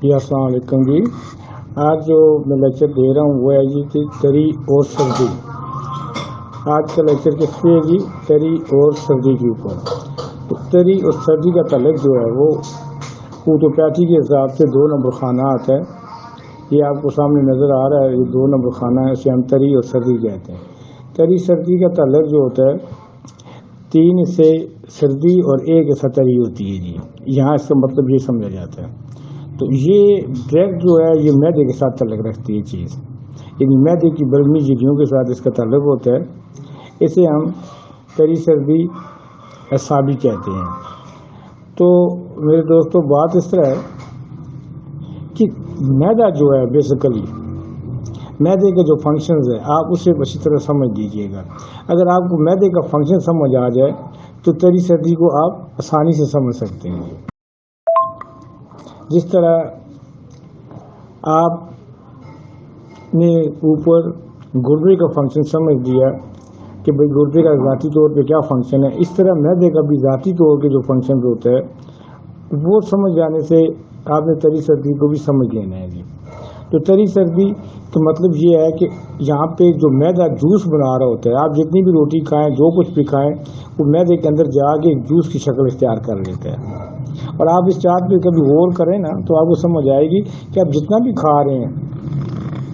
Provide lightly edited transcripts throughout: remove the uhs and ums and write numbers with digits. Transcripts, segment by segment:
جی السلام علیکم جی. آج جو میں لیکچر دے رہا ہوں وہ ہے جی تری اور سردی. آج کا لیکچر کس پہ ہے جی؟ تری اور سردی کے اوپر. تری اور سردی کا تعلق جو ہے وہ فوٹوپیتھی کے حساب سے 2 نمبر خانہ آتا ہے. یہ آپ کو سامنے نظر آ رہا ہے، یہ 2 نمبر خانہ ہے، اسے ہم تری اور سردی کہتے ہیں. تری سردی کا تعلق جو ہوتا ہے 3 حصے سردی اور 1 حصہ تری ہوتی ہے جی. یہاں اس کا مطلب یہ سمجھا جاتا ہے. تو یہ ڈائریکٹ جو ہے یہ معدے کے ساتھ تعلق رکھتی ہے چیز، یعنی معدے کی بلغمی جھرریوں کے ساتھ اس کا تعلق ہوتا ہے. اسے ہم تری سردی اعصابی کہتے ہیں. تو میرے دوستوں بات اس طرح ہے کہ معدہ جو ہے بیسیکلی معدے کے جو فنکشنز ہے آپ اسے اچھی طرح سمجھ لیجیے گا. اگر آپ کو معدے کا فنکشن سمجھ آ جائے تو تری سردی کو آپ آسانی سے سمجھ سکتے ہیں. جس طرح آپ نے اوپر گردے کا فنکشن سمجھ لیا کہ بھئی گردے کا ذاتی طور پہ کیا فنکشن ہے، اس طرح معدے کا بھی ذاتی طور پہ جو فنکشن ہوتا ہے وہ سمجھ جانے سے آپ نے تری سردی کو بھی سمجھ لینا ہے جی. تو تری سردی کا مطلب یہ ہے کہ یہاں پہ جو معدہ جوس بنا رہا ہوتا ہے، آپ جتنی بھی روٹی کھائیں جو کچھ بھی کھائیں وہ معدے کے اندر جا کے جوس کی شکل اختیار کر لیتا ہے. اور آپ اس چارٹ پہ کبھی غور کریں نا تو آپ کو سمجھ آئے گی کہ آپ جتنا بھی کھا رہے ہیں،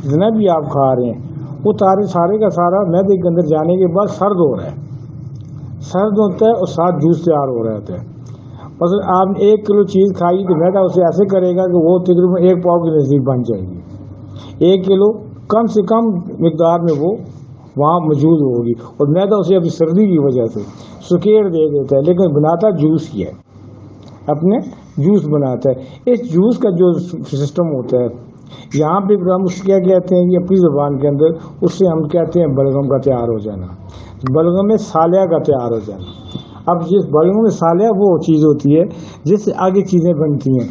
جتنا بھی آپ کھا رہے ہیں وہ سارے کا سارا معدے کے اندر جانے کے بعد سرد ہو رہا ہے، سرد ہوتا ہے اور ساتھ جوس تیار ہو رہا ہوتا ہے. مثلا آپ نے 1 کلو چیز کھائی تو معدہ اسے ایسے کرے گا کہ وہ تقریباً 1 پاؤ کے نزدیک بن جائے گی. 1 کلو کم سے کم مقدار میں وہ وہاں موجود ہوگی اور معدہ اسے ابھی سردی کی وجہ سے سکیڑ دے دیتا ہے، لیکن بناتا جوس ہی ہے، اپنے جوس بناتا ہے. اس جوس کا جو سسٹم ہوتا ہے یہاں پہ ہم اس کیا کہتے ہیں اپنی زبان کے اندر، اس سے ہم کہتے ہیں بلغم کا تیار ہو جانا، بلغم میں سالیہ کا تیار ہو جانا. اب جس بلغم میں سالیہ وہ چیز ہوتی ہے جس سے آگے چیزیں بنتی ہیں،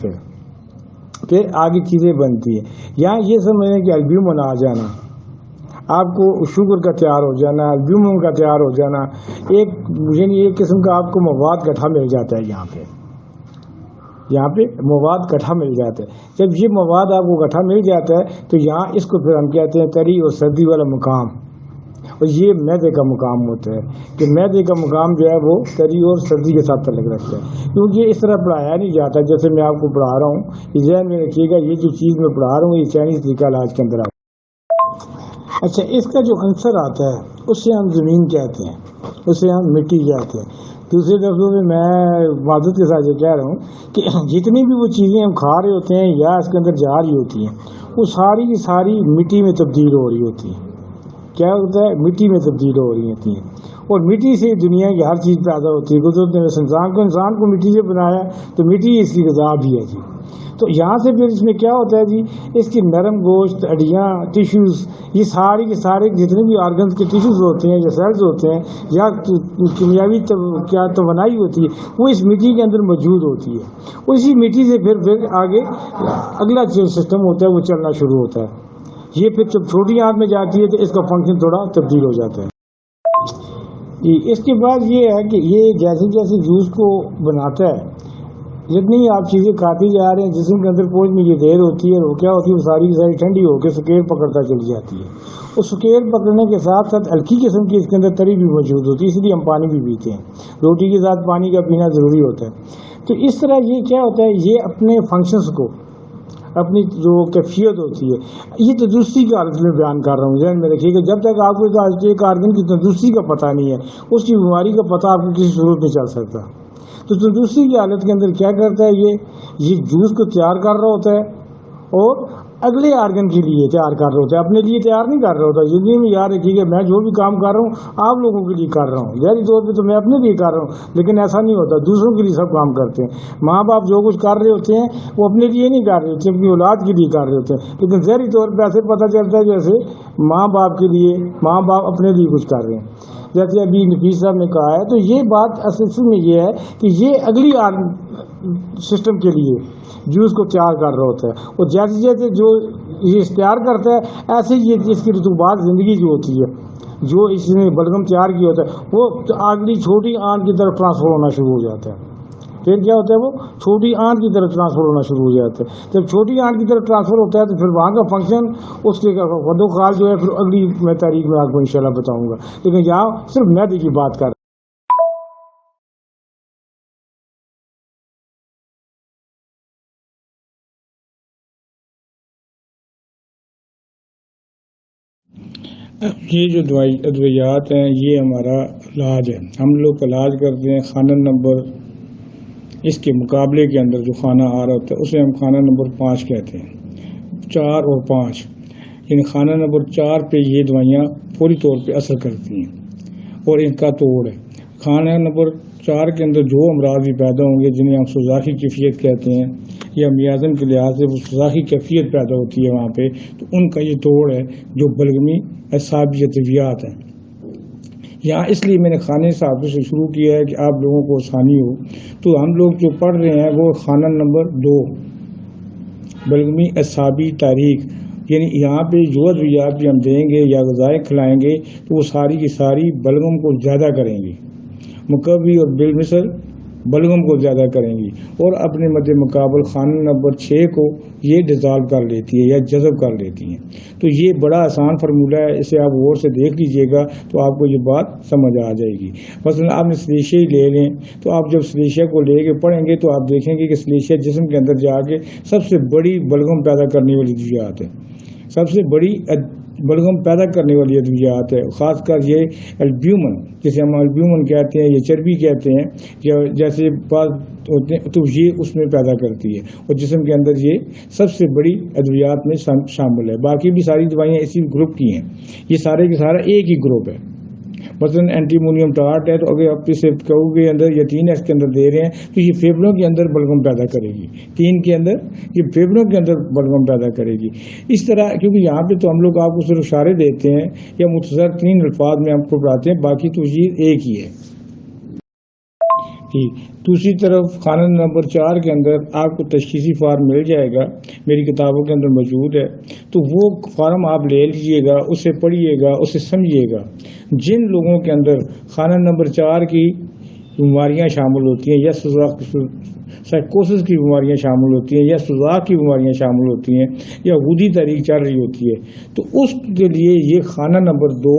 پھر آگے چیزیں بنتی ہیں. یہاں یہ سمجھیں کہ البیومن آ جانا، آپ کو شوگر کا تیار ہو جانا، البیومن کا تیار ہو جانا، ایک قسم کا آپ کو مواد گٹھا مل جاتا ہے. یہاں پہ مواد گٹھا مل جاتا ہے. جب یہ مواد آپ کو گٹھا مل جاتا ہے تو یہاں اس کو پھر ہم کہتے ہیں تری اور سردی والا مقام. اور یہ معدے کا مقام ہوتا ہے کہ معدے کا مقام جو ہے وہ تری اور سردی کے ساتھ تعلق رکھتا ہے. کیونکہ اس طرح پڑھایا نہیں جاتا جیسے میں آپ کو پڑھا رہا ہوں. یہ ذہن میں رکھیے گا یہ جو چیز میں پڑھا رہا ہوں یہ چائنیز طریقہ علاج کے اندر آتا ہے. اچھا، اس کا جو عنصر آتا ہے اس سے ہم زمین کہتے ہیں، اسے ہم مٹی کہتے ہیں. دوسرے لفظوں میں معذرت کے ساتھ یہ کہہ رہا ہوں کہ جتنی بھی وہ چیزیں ہم کھا رہے ہوتے ہیں یا اس کے اندر جا رہی ہوتی ہیں وہ ساری کی ساری مٹی میں تبدیل ہو رہی ہوتی ہیں. کیا ہوتا ہے؟ مٹی میں تبدیل ہو رہی ہوتی ہیں. اور مٹی سے دنیا کی ہر چیز پیدا ہوتی ہے. قدرت نے انسان کو مٹی سے بنایا تو مٹی اس کی غذا بھی ہے جی. تو یہاں سے پھر اس میں کیا ہوتا ہے جی، اس کی نرم گوشت، ہڈیاں، ٹیشوز، یہ ساری کے سارے جتنے بھی آرگنز کے ٹیشوز ہوتے ہیں یا سیلز ہوتے ہیں یا کیمیاوی کیا توانائی ہوتی ہے وہ اس مٹی کے اندر موجود ہوتی ہے. اسی مٹی سے پھر آگے اگلا جو سسٹم ہوتا ہے وہ چلنا شروع ہوتا ہے. یہ پھر جب چھوٹی آنت میں جاتی ہے تو اس کا فنکشن تھوڑا تبدیل ہو جاتا ہے. اس کے بعد یہ ہے کہ یہ جیسے جیسے جوس کو بناتا ہے جتنی آپ چیزیں کھاتی جا رہے ہیں جسم کے اندر پہنچنے کی دیر ہوتی ہے وہ کیا ہوتی ہے، وہ ساری کی ساری ٹھنڈی ہو کے سکیڑ پکڑتا چلی جاتی ہے. اس سکیڑ پکڑنے کے ساتھ ساتھ ہلکی قسم کی اس کے اندر تری بھی موجود ہوتی ہے، اس لیے ہم پانی بھی پیتے ہیں. روٹی کے ساتھ پانی کا پینا ضروری ہوتا ہے. تو اس طرح یہ کیا ہوتا ہے، یہ اپنے فنکشنز کو، اپنی جو کیفیت ہوتی ہے، یہ تندرستی کی حالت میں بیان کر رہا ہوں. ذہن میں رکھیے کہ جب تک آپ کو ایک آرگن کی تندرستی کا پتہ نہیں ہے اس کی بیماری کا پتہ آپ کو کسی صورت نہیں چل سکتا. تو تندرستی کی حالت کے اندر کیا کرتا ہے، یہ جوس کو تیار کر رہا ہوتا ہے اور اگلے آرگن کے لیے تیار کر رہا ہوتا ہے، اپنے لیے تیار نہیں کر رہا ہوتا. زندگی میں یاد رکھیے کہ میں جو بھی کام کر رہا ہوں آپ لوگوں کے لیے کر رہا ہوں. ظاہری طور پہ تو میں اپنے لیے کر رہا ہوں لیکن ایسا نہیں ہوتا، دوسروں کے لیے سب کام کرتے ہیں. ماں باپ جو کچھ کر رہے ہوتے ہیں وہ اپنے لیے نہیں کر رہے ہوتے، اپنی اولاد کے لیے کر رہے ہوتے ہیں. لیکن ظاہری طور پہ ایسے پتہ چلتا ہے جیسے ماں باپ کے لیے، ماں باپ اپنے لیے کچھ کر رہے ہیں. جیسے ابھی نفیس صاحب نے کہا ہے، تو یہ بات اصل میں یہ ہے کہ یہ اگلی سسٹم کے لیے جوس کو تیار کر رہا ہوتا ہے. اور جیسے جیسے جو یہ تیار کرتا ہے ایسے یہ اس کی رسومات زندگی جو ہوتی ہے، جو اس نے بلغم تیار کیا ہوتا ہے وہ اگلی چھوٹی آنت کی طرف ٹرانسفر ہونا شروع ہو جاتا ہے. پھر کیا ہوتا ہے وہ چھوٹی آنت کی طرف ٹرانسفر ہونا شروع ہو جاتا ہے. جب چھوٹی آنت کی طرف ٹرانسفر ہوتا ہے تو پھر وہاں کا فنکشن اس کے خال جو ہے پھر اگلی میں تاریخ میں آپ کو انشاءاللہ بتاؤں گا، لیکن یہاں صرف معدے کی بات کر رہا ہوں. یہ جو ادویات ہیں یہ ہمارا علاج ہے. ہم لوگ علاج کرتے ہیں خانہ نمبر اس کے مقابلے کے اندر جو خانہ آ رہا ہوتا ہے اسے ہم خانہ نمبر 5 کہتے ہیں. 4 اور 5 یعنی خانہ نمبر 4 پہ یہ دوائیاں فوری طور پہ اثر کرتی ہیں اور ان کا توڑ ہے. خانہ نمبر 4 کے اندر جو امراض بھی پیدا ہوں گے جنہیں ہم سوزاخی کیفیت کہتے ہیں یا میازن کے لحاظ سے وہ سوزاخی کیفیت پیدا ہوتی ہے وہاں پہ، تو ان کا یہ توڑ ہے جو بلغمی اعصابی ادویات ہیں. یہاں اس لیے میں نے خانے صاحب سے شروع کیا ہے کہ آپ لوگوں کو آسانی ہو. تو ہم لوگ جو پڑھ رہے ہیں وہ خانہ نمبر 2 بلغمی اعصابی تاریخ، یعنی یہاں پہ جو ادویات بھی ہم دیں گے یا غذائیں کھلائیں گے تو وہ ساری کی ساری بلغم کو زیادہ کریں گی، مقوی اور بالمثل بلغم کو زیادہ کریں گی، اور اپنے مد مقابل خانہ نمبر 6 کو یہ ڈیزالو کر لیتی ہے یا جذب کر لیتی ہیں. تو یہ بڑا آسان فارمولہ ہے، اسے آپ غور سے دیکھ لیجئے گا تو آپ کو یہ بات سمجھ آ جائے گی. مثلا آپ نے سلیشیا ہی لے لیں تو آپ جب سلیشیا کو لے کے پڑھیں گے تو آپ دیکھیں گے کہ سلیشیا جسم کے اندر جا کے سب سے بڑی بلغم پیدا کرنے والی ادویات ہے، سب سے بڑی بلغم پیدا کرنے والی ادویات ہے. خاص کر یہ البیومن جسے ہم البیومن کہتے ہیں یا چربی کہتے ہیں یا جیسے بعض ہوتے ہیں تو یہ اس میں پیدا کرتی ہے اور جسم کے اندر یہ سب سے بڑی ادویات میں شامل ہے. باقی بھی ساری دوائیاں اسی گروپ کی ہیں، یہ سارے کے سارا ایک ہی گروپ ہے. مثلا اینٹی مونیم ٹارٹ ہے تو اگر آپ اسے کہو کے اندر یا 3S کے اندر دے رہے ہیں تو یہ پھیپھڑوں کے اندر بلغم پیدا کرے گی، 3 کے اندر یہ پھیپھڑوں کے اندر بلغم پیدا کرے گی. اس طرح کیونکہ یہاں پہ تو ہم لوگ آپ کو صرف اشارے دیتے ہیں یا مختصر 3 الفاظ میں ہم کو پڑھاتے ہیں، باقی تو چیز ایک ہی ہے. دوسری طرف خانہ نمبر 4 کے اندر آپ کو تشخیصی فارم مل جائے گا، میری کتابوں کے اندر موجود ہے، تو وہ فارم آپ لے لیجئے گا، اسے پڑھیے گا، اسے سمجھیے گا. جن لوگوں کے اندر خانہ نمبر 4 کی بیماریاں شامل ہوتی ہیں یا سائیکوسس کی بیماریاں شامل ہوتی ہیں یا سوزاخ کی بیماریاں شامل ہوتی ہیں یا غدی تاریخ چل رہی ہوتی ہے، تو اس کے لیے یہ خانہ نمبر 2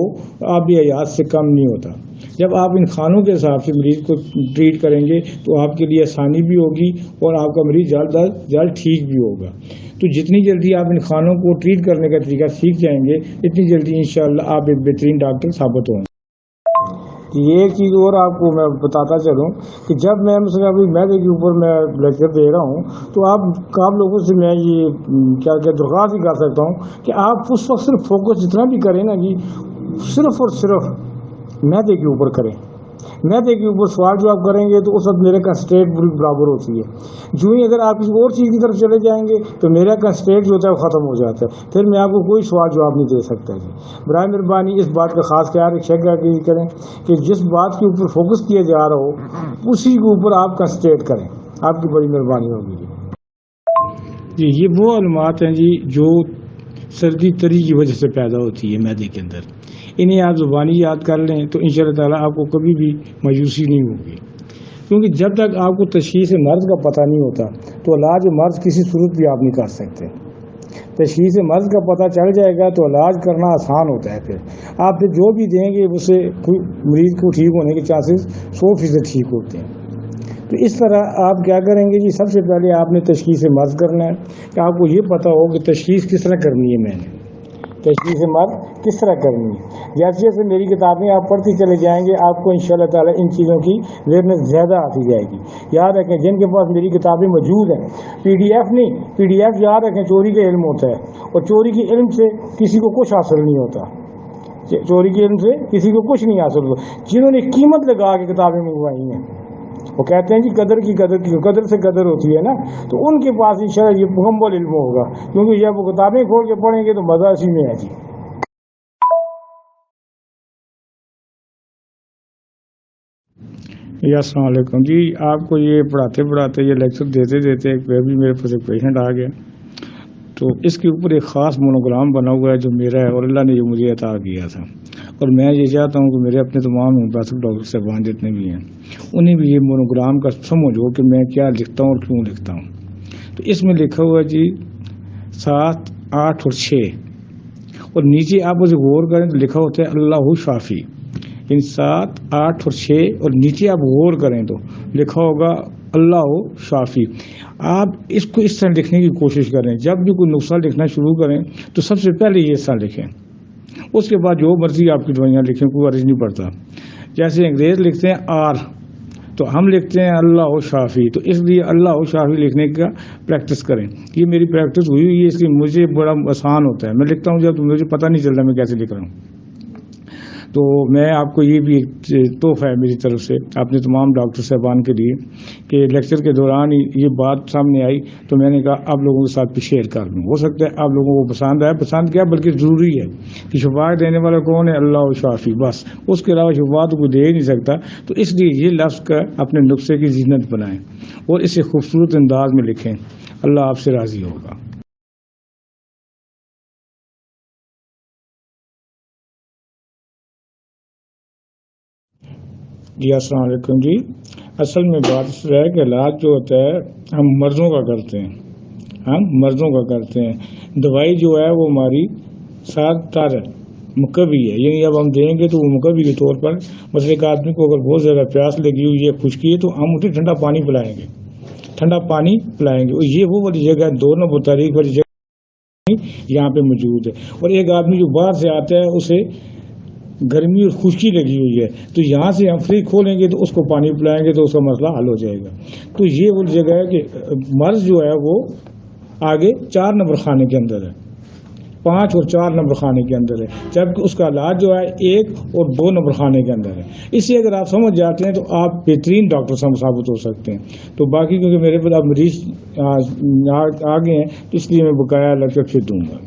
آبی حیات سے کم نہیں ہوتا. جب آپ ان خانوں کے حساب سے مریض کو ٹریٹ کریں گے تو آپ کے لیے آسانی بھی ہوگی اور آپ کا مریض جلد از جلد ٹھیک بھی ہوگا. تو جتنی جلدی آپ ان خانوں کو ٹریٹ کرنے کا طریقہ سیکھ جائیں گے اتنی جلدی انشاءاللہ آپ ایک بہترین ڈاکٹر ثابت ہوں گے. یہ ایک چیز اور آپ کو میں بتاتا چلوں کہ جب میں مثلا ابھی معدے کے اوپر میں لیکچر دے رہا ہوں تو آپ لوگوں سے میں یہ کیا درخواست ہی کر سکتا ہوں کہ آپ اس وقت صرف فوکس جتنا بھی کریں نا جی صرف اور صرف معدے کے اوپر کریں. معدے کے اوپر سوال جو آپ کریں گے تو اس وقت میرے کنسٹریٹ برابر ہوتی ہے. جو ہی اگر آپ کسی اور چیز کی طرف چلے جائیں گے تو میرا کنسٹریٹ جو ہوتا ہے وہ ختم ہو جاتا ہے، پھر میں آپ کو کوئی سوال جواب نہیں دے سکتا. جی برائے مہربانی اس بات کا خاص خیال کریں کہ جس بات کے اوپر فوکس کیا جا رہا ہو اسی کے اوپر آپ کنسٹریٹ کریں، آپ کی بڑی مہربانی ہوگی. جی یہ وہ علامات ہیں جی جو سردی تری کی وجہ سے پیدا ہوتی ہے معدے کے اندر. انہیں آپ زبانی یاد کر لیں تو انشاءاللہ تعالیٰ آپ کو کبھی بھی مایوسی نہیں ہوگی، کیونکہ جب تک آپ کو تشخیص مرض کا پتہ نہیں ہوتا تو علاج مرض کسی صورت بھی آپ نہیں کر سکتے. تشخیص مرض کا پتہ چل جائے گا تو علاج کرنا آسان ہوتا ہے. پھر آپ جو بھی دیں گے اسے مریض کو ٹھیک ہونے کے چانسز 100% ٹھیک ہوتے ہیں. تو اس طرح آپ کیا کریں گے جی، سب سے پہلے آپ نے تشخیص مرض کرنا ہے کہ آپ کو یہ پتہ ہو کہ تشخیص کس طرح کرنی ہے. میں نے تشخیص مرض کس طرح کرنی ہے. جیسے جیسے میری کتابیں آپ پڑھتے چلے جائیں گے آپ کو انشاءاللہ تعالیٰ ان چیزوں کی اویئرنیس زیادہ آتی جائے گی. یاد رکھیں جن کے پاس میری کتابیں موجود ہیں PDF نہیں، PDF یاد رکھیں چوری کا علم ہوتا ہے اور چوری کے علم سے کسی کو کچھ حاصل نہیں ہوتا. چوری کے علم سے کسی کو کچھ نہیں حاصل ہوتا. جنہوں نے قیمت لگا کے کتابیں منگوائی ہیں وہ کہتے ہیں جی قدر سے قدر ہوتی ہے نا، تو ان کے پاس انشاءاللہ یہ مکمل علم ہوگا، کیونکہ جب وہ کتابیں کھول کے پڑھیں گے تو مزہ اسی میں ہے. جی السلام علیکم. جی آپ کو یہ پڑھاتے یہ لیکچر دیتے بھی میرے پاس ایک پیشنٹ آ گیا تو اس کے اوپر ایک خاص مونوگرام بنا ہوا ہے جو میرا ہے اور اللہ نے یہ مجھے عطا کیا تھا اور میں یہ چاہتا ہوں کہ میرے اپنے تمام امبیسڈر ڈاکٹر صاحبان جتنے بھی ہیں انہیں بھی یہ مونوگرام کا سمجھ ہو کہ میں کیا لکھتا ہوں اور کیوں لکھتا ہوں. تو اس میں لکھا ہوا جی 7, 8 اور 6 اور نیچے آپ اسے غور کریں تو لکھا ہوتا ہے اللہ شافی. ان 7, 8 اور 6 اور نیچے آپ غور کریں تو لکھا ہوگا اللہ شافی. آپ اس کو اس طرح لکھنے کی کوشش کریں. جب بھی کوئی نسخہ لکھنا شروع کریں تو سب سے پہلے یہ حصہ لکھیں. اس کے بعد جو مرضی آپ کی دوائیاں لکھیں کوئی عرض نہیں پڑتا. جیسے انگریز لکھتے ہیں آر تو ہم لکھتے ہیں اللہ شافی. تو اس لیے اللہ شافی لکھنے کا پریکٹس کریں. یہ میری پریکٹس ہوئی ہے اس لیے مجھے بڑا آسان ہوتا ہے. میں لکھتا ہوں جب تو مجھے پتہ نہیں چلتا میں کیسے لکھ رہا ہوں. تو میں آپ کو یہ بھی ایک تحفہ ہے میری طرف سے اپنے تمام ڈاکٹر صاحبان کے لیے کہ لیکچر کے دوران یہ بات سامنے آئی تو میں نے کہا آپ لوگوں کے ساتھ بھی شیئر کر دوں. ہو سکتا ہے آپ لوگوں کو پسند آئے. پسند کیا بلکہ ضروری ہے کہ شفا دینے والا کون ہے؟ اللہ شافی. بس اس کے علاوہ شفا تو کوئی دے ہی نہیں سکتا. تو اس لیے یہ لفظ کا اپنے نسخے کی زینت بنائیں اور اسے خوبصورت انداز میں لکھیں. اللہ آپ سے راضی ہوگا. جی السلام علیکم. جی اصل میں بات اس طرح ہے کہ علاج جو ہوتا ہے ہم مرضوں کا کرتے ہیں. دوائی جو ہے وہ ہماری ساتھ مکبی ہے. یعنی اب ہم دیں گے تو وہ مکبی کے طور پر مثلا ایک آدمی کو اگر بہت زیادہ پیاس لگی ہوئی ہے خشکی ہے تو ہم اسے ٹھنڈا پانی پلائیں گے. اور یہ وہ والی جگہ ہے 2 نمبر تاریخ والی جگہ یہاں پہ موجود ہے. اور ایک آدمی جو باہر سے آتا ہے اسے گرمی اور خشکی لگی ہوئی ہے تو یہاں سے ہم فری کھولیں گے تو اس کو پانی پلائیں گے تو اس کا مسئلہ حل ہو جائے گا. تو یہ وہ جگہ ہے کہ مرض جو ہے وہ آگے 4 نمبر خانے کے اندر ہے, 5 اور 4 نمبر خانے کے اندر ہے, جبکہ اس کا علاج جو ہے 1 اور 2 نمبر خانے کے اندر ہے. اسے اگر آپ سمجھ جاتے ہیں تو آپ بہترین ڈاکٹر ثابت ہو سکتے ہیں. تو باقی کیونکہ میرے پاس اب مریض آگے ہیں تو اس لیے میں بقایا لیکچر پھر دوں گا.